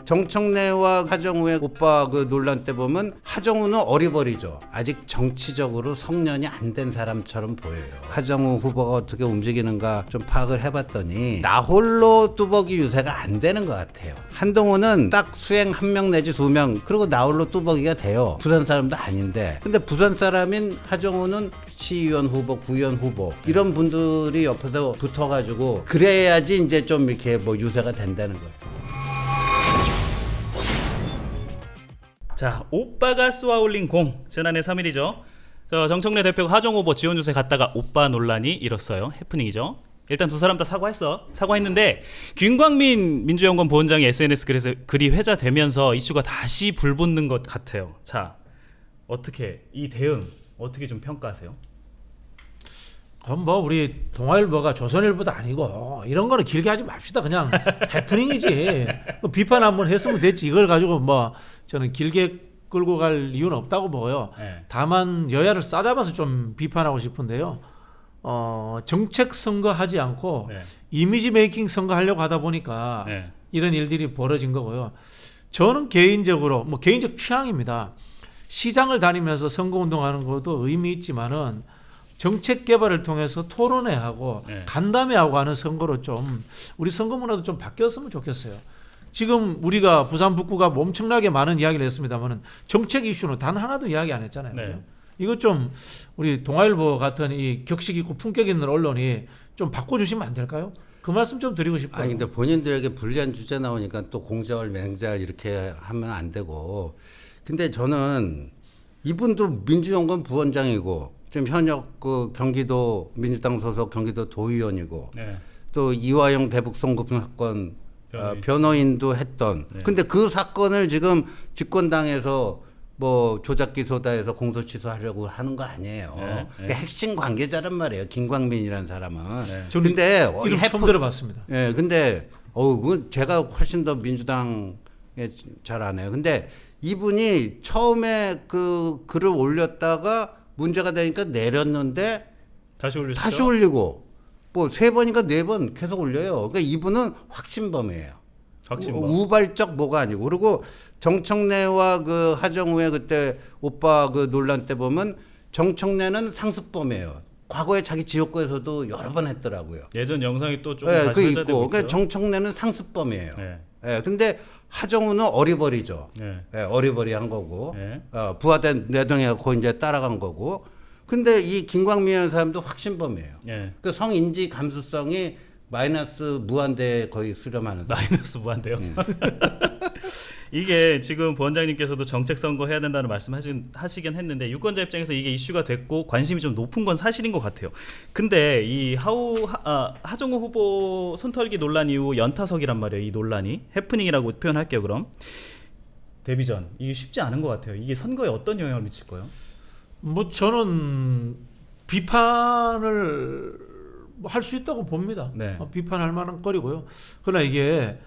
정청래와 하정우의 오빠 그 논란 때 보면 하정우는 어리버리죠. 아직 정치적으로 성년이 안 된 사람처럼 보여요. 하정우 후보가 어떻게 움직이는가 좀 파악을 해봤더니 나 홀로 뚜벅이 유세가 안 되는 것 같아요. 한동훈은 딱 수행 1명 내지 2명 그리고 나 홀로 뚜벅이가 돼요. 부산 사람도 아닌데 근데 부산 사람인 하정우는 시의원 후보, 구의원 후보 이런 분들이 옆에서 붙어가지고 그래야지 이제 좀 이렇게 뭐 유세가 된다는 거예요. 자, 오빠가 쏘아올린 공. 지난해 3일이죠. 정청래 대표가 하정우 후보 지원 유세 갔다가 오빠 논란이 일었어요. 해프닝이죠. 일단 두 사람 다 사과했는데 김광민 민주연구원 부원장이 SNS 글이 회자되면서 이슈가 다시 불붙는 것 같아요. 자, 어떻게 이 대응 어떻게 좀 평가하세요? 그럼 뭐 우리 동아일보가 조선일보도 아니고 이런 거는 길게 하지 맙시다. 그냥 해프닝이지. 비판 한번 했으면 됐지. 이걸 가지고 뭐 저는 길게 끌고 갈 이유는 없다고 보고요. 네. 다만 여야를 싸잡아서 좀 비판하고 싶은데요. 정책 선거하지 않고 네. 이미지 메이킹 선거하려고 하다 보니까 네. 이런 일들이 벌어진 거고요. 저는 개인적으로 뭐 개인적 취향입니다. 시장을 다니면서 선거운동하는 것도 의미 있지만은 정책 개발을 통해서 토론회하고 네. 간담회하고 하는 선거로 좀 우리 선거 문화도 좀 바뀌었으면 좋겠어요. 지금 우리가 부산 북구가 엄청나게 많은 이야기를 했습니다만은 정책 이슈는 단 하나도 이야기 안 했잖아요. 네. 그죠? 이거 좀 우리 동아일보 같은 이 격식 있고 품격 있는 언론이 좀 바꿔주시면 안 될까요? 그 말씀 좀 드리고 싶어요. 아니 근데 본인들에게 불리한 주제 나오니까 또 공자월 맹자월 이렇게 하면 안 되고 근데 저는 이분도 민주연구원 부원장이고 좀 현역 그 경기도 민주당 소속 경기도 도의원이고 네. 또 이화영 대북 송금 사건 변호인도 했던 네. 근데 그 사건을 지금 집권당에서 뭐 조작 기소다해서 공소 취소하려고 하는 거 아니에요. 네. 그러니까 핵심 관계자란 말이에요. 김광민이라는 사람은. 네. 저는 근데 이름 처음 들어봤습니다. 예, 근데 그건 제가 훨씬 더 민주당에 잘 아네요. 근데 이분이 처음에 그 글을 올렸다가 문제가 되니까 내렸는데 다시 올렸죠. 다시 올리고 뭐 3번인가 4번 계속 올려요. 그러니까 이분은 확신범이에요. 확신범. 우발적 뭐가 아니고 그리고 정청래와 그 하정우의 그때 오빠 그 논란 때 보면 정청래는 상습범이에요. 과거에 자기 지역구에서도 여러 번 했더라고요. 예전 영상이 또 조금 네, 다시 그 회자되고 있고. 있죠. 그러니까 정청래는 상습범이에요. 네. 예, 근데 하정우는 어리버리죠. 네. 예, 어리버리한 거고. 네. 부하된 내동해갖고 이제 따라간 거고. 근데 이 김광민이라는 사람도 확신범이에요. 네. 그 성인지 감수성이 마이너스 무한대에 거의 수렴하는. 마이너스 무한대요. 이게 지금 부원장님께서도 정책 선거 해야 된다는 말씀하시긴 했는데 유권자 입장에서 이게 이슈가 됐고 관심이 좀 높은 건 사실인 것 같아요. 근데 이 하정우 후보 손털기 논란 이후 연타석이란 말이에요. 이 논란이 해프닝이라고 표현할게요. 그럼 데뷔전 이게 쉽지 않은 것 같아요. 이게 선거에 어떤 영향을 미칠 거예요? 뭐 저는 비판을 할 수 있다고 봅니다. 네. 비판할 만한 거리고요. 그러나 이게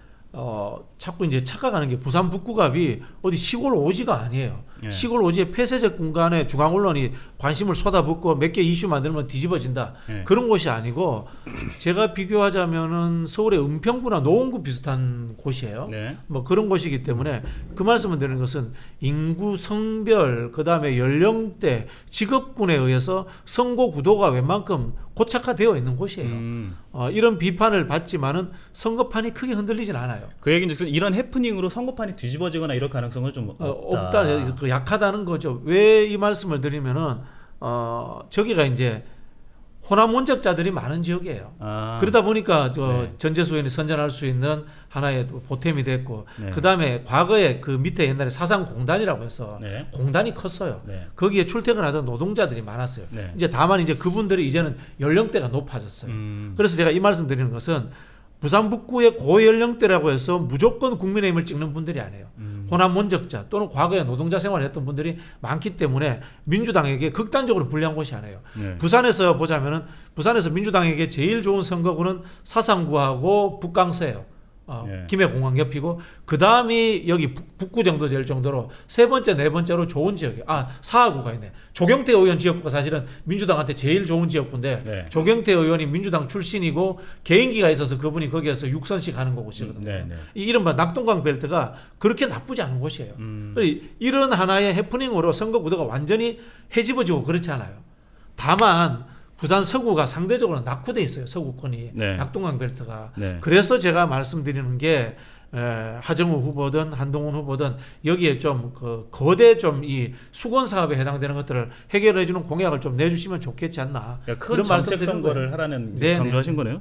자꾸 이제 착각하는 게 부산 북구갑이 어디 시골 오지가 아니에요. 네. 시골 오지의 폐쇄적 공간에 중앙 언론이 관심을 쏟아붓고 몇 개 이슈 만들면 뒤집어진다. 네. 그런 곳이 아니고 제가 비교하자면은 서울의 은평구나 노원구 비슷한 곳이에요. 네. 뭐 그런 곳이기 때문에 그 말씀을 드리는 것은 인구, 성별, 그다음에 연령대, 직업군에 의해서 선거 구도가 웬만큼 고착화되어 있는 곳이에요. 이런 비판을 받지만은 선거판이 크게 흔들리진 않아요. 그 얘기는 이런 해프닝으로 선거판이 뒤집어지거나 이럴 가능성은 좀 없다. 그 약하다는 거죠. 왜 이 말씀을 드리면은 저기가 이제 호남 원적자들이 많은 지역이에요. 그러다 보니까 네. 전재수원이 선전할 수 있는 하나의 보탬이 됐고 네. 그다음에 과거에 그 밑에 옛날에 사상공단이라고 해서 네. 공단이 컸어요. 네. 거기에 출퇴근하던 노동자들이 많았어요. 네. 이제 다만 이제 그분들이 이제는 연령대가 높아졌어요. 그래서 제가 이 말씀 드리는 것은 부산 북구의 고연령대라고 해서 무조건 국민의힘을 찍는 분들이 아니에요. 호남 원적자 또는 과거에 노동자 생활을 했던 분들이 많기 때문에 민주당에게 극단적으로 불리한 곳이 아니에요. 네. 부산에서 보자면은 부산에서 민주당에게 제일 좋은 선거구는 사상구하고 북강서예요. 예. 김해공항 옆이고 그 다음이 여기 북구 정도 될 정도로 세 번째 네 번째로 좋은 지역이 사하구가 있네. 조경태 의원 지역구가 사실은 민주당한테 제일 좋은 지역구인데 네. 조경태 의원이 민주당 출신이고 개인기가 있어서 그분이 거기에서 6선씩 하는 곳이거든요. 네, 네. 이 이른바 낙동강 벨트가 그렇게 나쁘지 않은 곳이에요. 이런 하나의 해프닝으로 선거 구도가 완전히 헤집어지고 그렇지 않아요. 다만 부산 서구가 상대적으로 낙후돼 있어요. 서구권이 네. 낙동강 벨트가. 네. 그래서 제가 말씀드리는 게 하정우 후보든 한동훈 후보든 여기에 좀 그 거대 좀 이 수건 사업에 해당되는 것들을 해결해 주는 공약을 좀 내주시면 좋겠지 않나. 그러니까 큰 정책 선거를 하라는 네, 강조하신 거네요.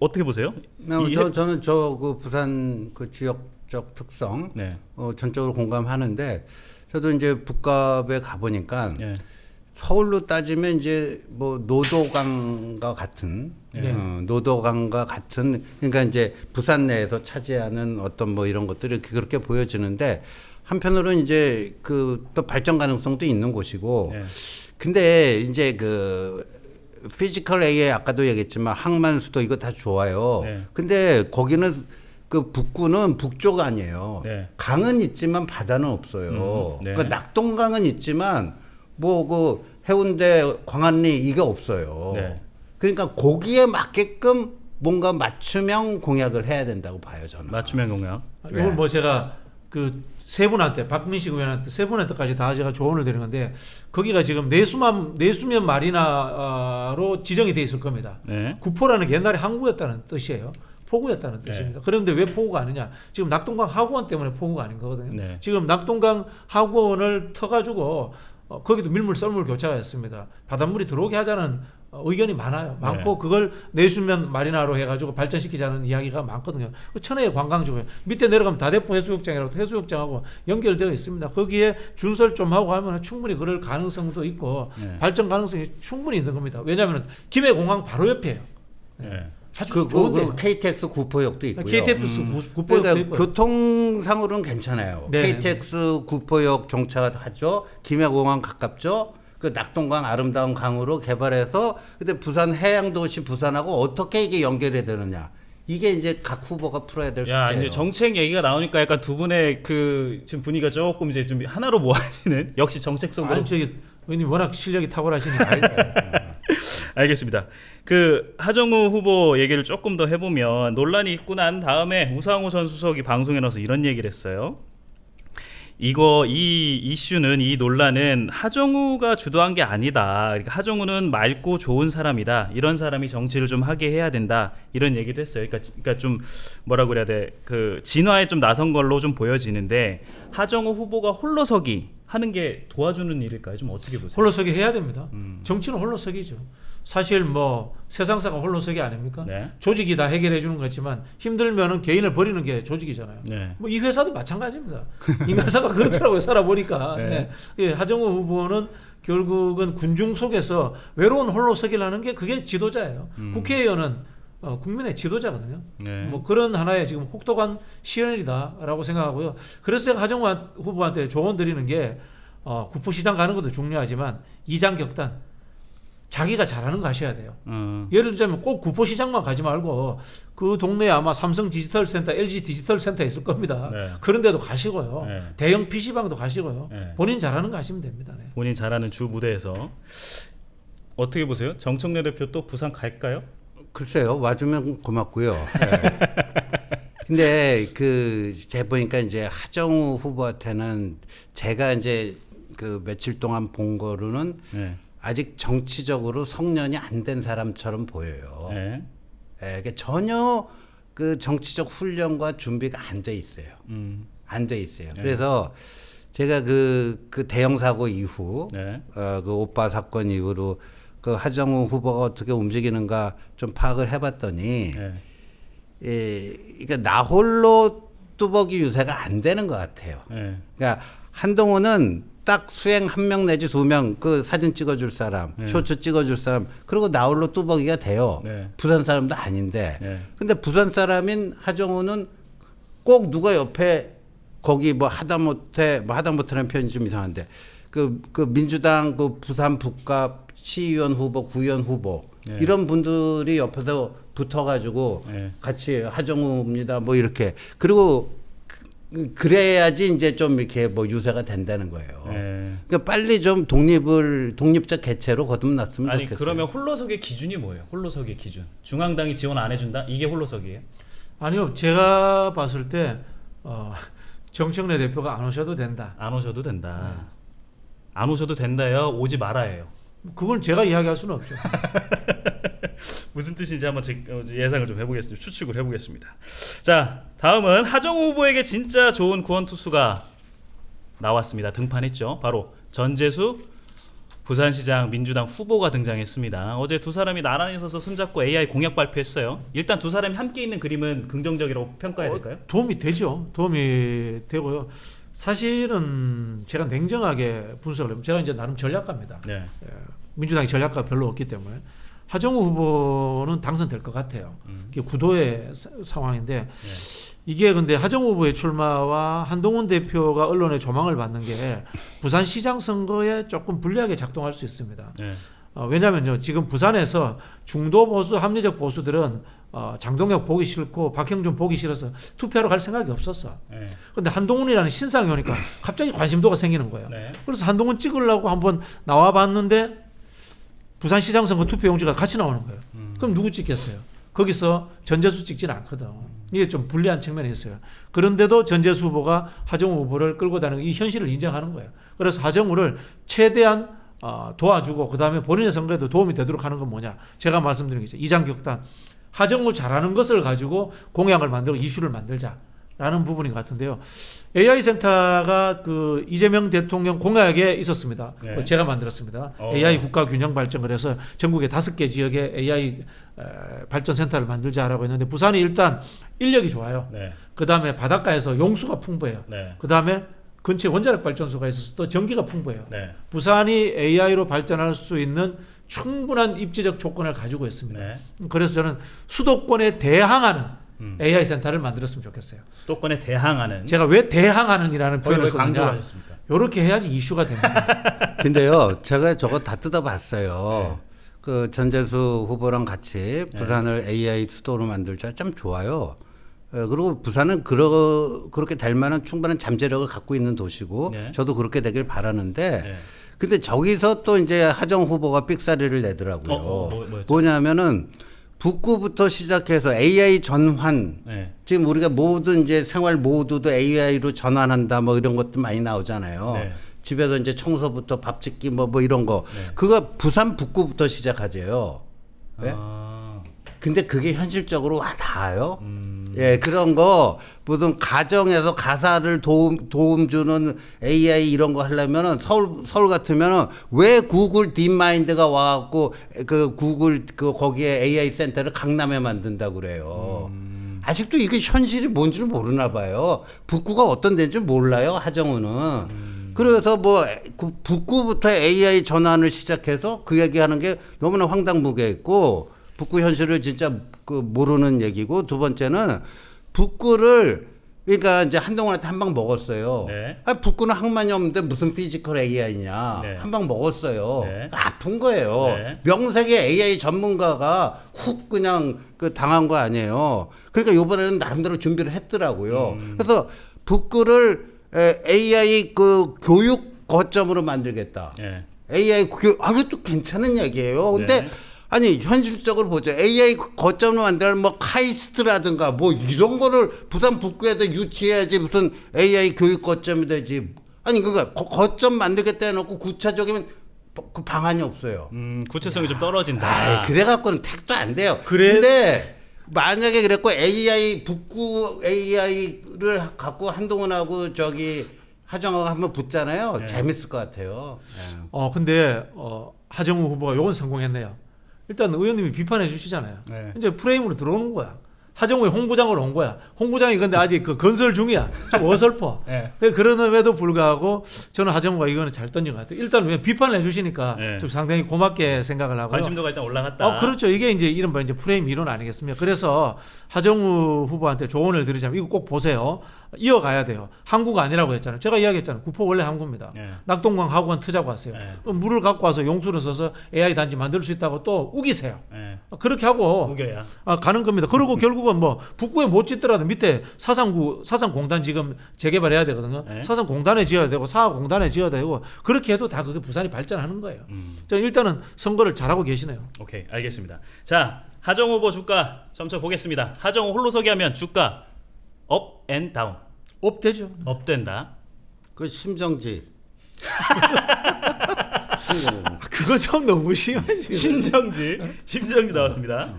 어떻게 보세요? 저는 저 그 부산 그 지역적 특성 네. 전적으로 공감하는데 저도 이제 북갑에 가보니까 예. 서울로 따지면 이제 뭐 노도강과 같은 네. 노도강과 같은 그러니까 이제 부산 내에서 차지하는 어떤 뭐 이런 것들이 그렇게 보여지는데 한편으로는 이제 그 또 발전 가능성도 있는 곳이고 네. 근데 이제 그 피지컬 A에 아까도 얘기했지만 항만 수도 이거 다 좋아요. 네. 근데 거기는 그 북구는 북쪽 아니에요. 네. 강은 있지만 바다는 없어요. 네. 그 낙동강은 있지만 뭐 그 해운대 광안리 이게 없어요. 네. 그러니까 거기에 맞게끔 뭔가 맞춤형 공약을 해야 된다고 봐요 저는. 맞춤형 공약. 이걸 뭐 제가 그 세 분한테 박민식 의원한테 세 분한테까지 다 제가 조언을 드린 건데 거기가 지금 내수면 마리나로 지정이 돼 있을 겁니다. 네. 구포라는 게 옛날에 항구였다는 뜻이에요. 포구였다는 뜻입니다. 그런데 왜 포구가 아니냐? 지금 낙동강 하구원 때문에 포구가 아닌 거거든요. 네. 지금 낙동강 하구원을 터가지고 거기도 밀물 썰물 교차가 했습니다. 바닷물이 들어오게 하자는 의견이 많고 네. 그걸 내수면 마리나로 해가지고 발전시키자는 이야기가 많거든요. 그 천혜의 관광지고요. 밑에 내려가면 다대포 해수욕장이라고 해수욕장하고 연결되어 있습니다. 거기에 준설 좀 하고 하면 충분히 그럴 가능성도 있고 네. 발전 가능성이 충분히 있는 겁니다. 왜냐하면 김해공항 바로 옆이에요. 네. 아주 그 좋은데. KTX 구포역도 있고요. KTX 구포역도 그러니까 있고요. 교통상으로는 괜찮아요. 네. KTX 구포역 정차하죠. 김해공항 가깝죠. 그 낙동강 아름다운 강으로 개발해서 근데 부산 해양도시 부산하고 어떻게 이게 연결이 되느냐. 이게 이제 각 후보가 풀어야 될 야, 숙제예요. 이제 정책 얘기가 나오니까 약간 두 분의 그 지금 분위기가 조금 이제 좀 하나로 모아지는 역시 정책성으로. 아니 저기 의원님 워낙 실력이 탁월하시니까. 알겠습니다. 그 하정우 후보 얘기를 조금 더 해보면 논란이 있고 난 다음에 우상호 전 수석이 방송에 나와서 이런 얘기를 했어요. 이 이슈는 이 논란은 하정우가 주도한 게 아니다. 그러니까 하정우는 맑고 좋은 사람이다. 이런 사람이 정치를 좀 하게 해야 된다. 이런 얘기도 했어요. 그러니까 좀 뭐라고 그래야 돼? 그 진화에 좀 나선 걸로 좀 보여지는데 하정우 후보가 홀로서기 하는 게 도와주는 일일까요? 좀 어떻게 보세요? 홀로서기 해야 됩니다. 정치는 홀로서기죠. 사실 뭐 세상사가 홀로서기 아닙니까? 네. 조직이 다 해결해 주는 거지만 힘들면은 개인을 버리는 게 조직이잖아요. 네. 뭐 이 회사도 마찬가지입니다. 인간사가 그렇더라고요. 살아보니까. 네. 네. 예, 하정우 후보는 결국은 군중 속에서 외로운 홀로서기를 하는 게 그게 지도자예요. 국회의원은 국민의 지도자거든요. 네. 뭐 그런 하나의 지금 혹독한 시연이다라고 생각하고요. 그래서 제가 하정우 후보한테 조언 드리는 게 구포시장 가는 것도 중요하지만 이장격단 자기가 잘하는 거 하셔야 돼요. 예를 들자면 꼭 구포시장만 가지 말고 그 동네에 아마 삼성 디지털 센터, LG 디지털 센터 있을 겁니다. 네. 그런 데도 가시고요. 네. 대형 PC방도 가시고요. 네. 본인 잘하는 거 하시면 됩니다. 네. 본인 잘하는 주 무대에서 어떻게 보세요? 정청래 대표 또 부산 갈까요? 글쎄요. 와주면 고맙고요. 네. 근데 제가 보니까 이제 하정우 후보한테는 제가 이제 그 며칠 동안 본 거로는 네. 아직 정치적으로 성년이 안 된 사람처럼 보여요. 네. 그러니까 전혀 그 정치적 훈련과 준비가 안 돼 있어요. 안 돼 있어요. 네. 그래서 제가 그 대형 사고 이후, 네. 그 오빠 사건 이후로 그 하정우 후보가 어떻게 움직이는가 좀 파악을 해봤더니, 네. 그러니까 나 홀로 뚜벅이 유세가 안 되는 것 같아요. 네. 그러니까 한동훈은 딱 수행 한 명 내지 두 명 그 사진 찍어줄 사람, 네. 쇼츠 찍어줄 사람, 그리고 나 홀로 뚜벅이가 돼요. 네. 부산 사람도 아닌데. 네. 근데 부산 사람인 하정우는 꼭 누가 옆에 거기 뭐 하다못해라는 표현이 좀 이상한데 그 민주당 그 부산 북갑 시의원 후보, 구의원 후보 네. 이런 분들이 옆에서 붙어가지고 네. 같이 하정우입니다. 뭐 이렇게 그리고 그래야지 이제 좀 이렇게 뭐 유세가 된다는 거예요. 네. 그러니까 빨리 좀 독립적 개체로 거듭났으면 아니 좋겠어요. 그러면 홀로서기의 기준이 뭐예요? 홀로서기의 기준. 중앙당이 지원 안 해준다? 이게 홀로서기예요? 아니요, 제가 봤을 때 정청래 대표가 안 오셔도 된다. 안 오셔도 된다. 안 오셔도 된다요? 오지 말아요. 그건 제가 이야기할 수는 없죠. 무슨 뜻인지 한번 예상을 좀 해보겠습니다. 추측을 해보겠습니다. 자, 다음은 하정우 후보에게 진짜 좋은 구원 투수가 나왔습니다. 등판했죠. 바로 전재수 부산시장 민주당 후보가 등장했습니다. 어제 두 사람이 나란히 서서 손잡고 AI 공약 발표했어요. 일단 두 사람이 함께 있는 그림은 긍정적이라고 평가해야 될까요? 도움이 되죠. 도움이 되고요. 사실은 제가 냉정하게 분석을 하면 제가 이제 나름 전략가입니다. 네. 민주당이 전략가 별로 없기 때문에 하정우 후보는 당선될 것 같아요. 이게 구도의 상황인데 이게 근데 하정우 후보의 출마와 한동훈 대표가 언론의 조망을 받는 게 부산시장 선거에 조금 불리하게 작동할 수 있습니다. 네. 왜냐하면요 지금 부산에서 중도 보수 합리적 보수들은 장동혁 보기 싫고 박형준 보기 싫어서 투표하러 갈 생각이 없었어. 네. 근데 한동훈이라는 신상이 오니까 갑자기 관심도가 생기는 거예요. 네. 그래서 한동훈 찍으려고 한번 나와봤는데 부산시장 선거 투표용지가 같이 나오는 거예요. 그럼 누구 찍겠어요? 거기서 전재수 찍지는 않거든. 이게 좀 불리한 측면이 있어요. 그런데도 전재수 후보가 하정우 후보를 끌고 다니는 이 현실을 인정하는 거예요. 그래서 하정우를 최대한 도와주고 그다음에 본인의 선거에도 도움이 되도록 하는 건 뭐냐? 제가 말씀드린 게 있죠. 이장격단. 하정우 잘하는 것을 가지고 공약을 만들고 이슈를 만들자라는 부분인 것 같은데요. AI 센터가 그 이재명 대통령 공약에 있었습니다. 네. 제가 만들었습니다. AI 국가 균형 발전 그래서 전국의 5개 지역에 AI 발전 센터를 만들자라고 했는데 부산이 일단 인력이 좋아요. 네. 그다음에 바닷가에서 용수가 풍부해요. 네. 그다음에 근처에 원자력 발전소가 있어서 또 전기가 풍부해요. 네. 부산이 AI로 발전할 수 있는 충분한 입지적 조건을 가지고 있습니다. 네. 그래서 저는 수도권에 대항하는 AI 센터를 만들었으면 좋겠어요. 수도권에 대항하는. 제가 왜 대항하는이라는 거의 표현을 왜 강조를 썼느냐. 하셨습니까? 이렇게 해야지 이슈가 됩니다. 근데요, 제가 저거 다 뜯어봤어요. 그 전재수 후보랑 같이 부산을 AI 수도로 만들자 참 좋아요. 그리고 부산은 그렇게 될 만한 충분한 잠재력을 갖고 있는 도시고 네. 저도 그렇게 되길 바라는데 네. 근데 저기서 또 이제 하정 후보가 삑사리를 내더라고요. 뭐였죠? 뭐냐면은 북구부터 시작해서 AI 전환. 네. 지금 우리가 모든 이제 생활 모두도 AI로 전환한다 뭐 이런 것도 많이 나오잖아요. 네. 집에서 이제 청소부터 밥 짓기 뭐 이런 거. 네. 그거 부산 북구부터 시작하재요. 예? 아, 근데 그게 현실적으로 와 닿아요. 예, 그런 거 무슨 가정에서 가사를 도움 주는 AI 이런 거 하려면은 서울 같으면은 왜 구글 딥마인드가 와갖고 그 구글 그 거기에 AI 센터를 강남에 만든다 그래요. 아직도 이게 현실이 뭔지를 모르나 봐요. 북구가 어떤 데인지 몰라요, 하정우는. 그래서 뭐 그 북구부터 AI 전환을 시작해서 그 얘기하는 게 너무나 황당무계했고 북구 현실을 진짜 그 모르는 얘기고 두 번째는 북구를 그러니까 이제 한동훈한테 한 방 먹었어요. 네. 아, 북구는 학만이 없는데 무슨 피지컬 AI냐. 네. 한 방 먹었어요. 네. 아픈 거예요. 네. 명색의 AI 전문가가 훅 그냥 그 당한 거 아니에요. 그러니까 이번에는 나름대로 준비를 했더라고요. 그래서 북구를 AI 그 교육 거점으로 만들겠다. 네. AI 이것도 괜찮은 얘기예요. 근데 네. 아니 현실적으로 보죠. AI 거점으로 만드는 뭐 카이스트라든가 뭐 이런 거를 부산 북구에다 유치해야지 무슨 AI 교육 거점이 되지. 아니 그러니까 거점 만들겠다 해놓고 구체적인 그 방안이 없어요. 구체성이 좀 떨어진다. 아, 그래갖고는 택도 안 돼요. 그래? 근데 만약에 그랬고 AI 북구 AI를 갖고 한동훈하고 저기 하정우가 한번 붙잖아요. 네. 재밌을 것 같아요. 네. 근데 하정우 후보가 요건 성공했네요. 일단 의원님이 비판해 주시잖아요. 네. 이제 프레임으로 들어오는 거야. 하정우의 홍보장으로 온 거야. 홍보장이 근데 아직 그 건설 중이야. 좀 어설퍼. 네. 그럼에도 불구하고 저는 하정우가 이거는 잘 던진 것 같아요. 일단 왜 비판을 해주시니까 네. 좀 상당히 고맙게 생각을 하고요. 관심도가 일단 올라갔다. 그렇죠. 이게 이제 이른바 이제 프레임 이론 아니겠습니까? 그래서 하정우 후보한테 조언을 드리자면 이거 꼭 보세요. 이어가야 돼요. 항구가 아니라고 했잖아요. 제가 이야기했잖아요. 구포 원래 항구입니다. 예. 낙동강 하구간 트자고 하세요. 예. 그럼 물을 갖고 와서 용수를 써서 AI 단지 만들 수 있다고 또 우기세요. 예. 그렇게 하고 우겨야. 가는 겁니다. 그리고 결국은 뭐 북구에 못 짓더라도 밑에 사상공단 지금 재개발해야 되거든요. 네. 사상공단에 지어야 되고 사하공단에 지어야 되고 그렇게 해도 다 그게 부산이 발전하는 거예요. 저는 일단은 선거를 잘하고 계시네요. 오케이, 알겠습니다. 자, 하정 후보 주가 점쳐 보겠습니다. 하정우 홀로서기 하면 주가 업 앤 다운. 업되죠. 업된다. 그 심정지. 그거 좀 너무 심하지. 심정지 나왔습니다.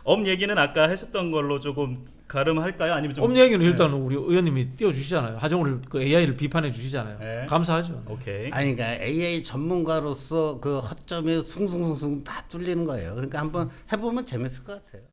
업 얘기는 아까 했었던 걸로 조금 가름할까요? 아니면 좀 업 얘기는 일단 우리 의원님이 띄워주시잖아요. 하정우를 그 AI를 비판해 주시잖아요. 네. 감사하죠. 오케이. 아니 그러니까 AI 전문가로서 그 허점이 숭숭숭숭 다 뚫리는 거예요. 그러니까 한번 해보면 재밌을 것 같아요.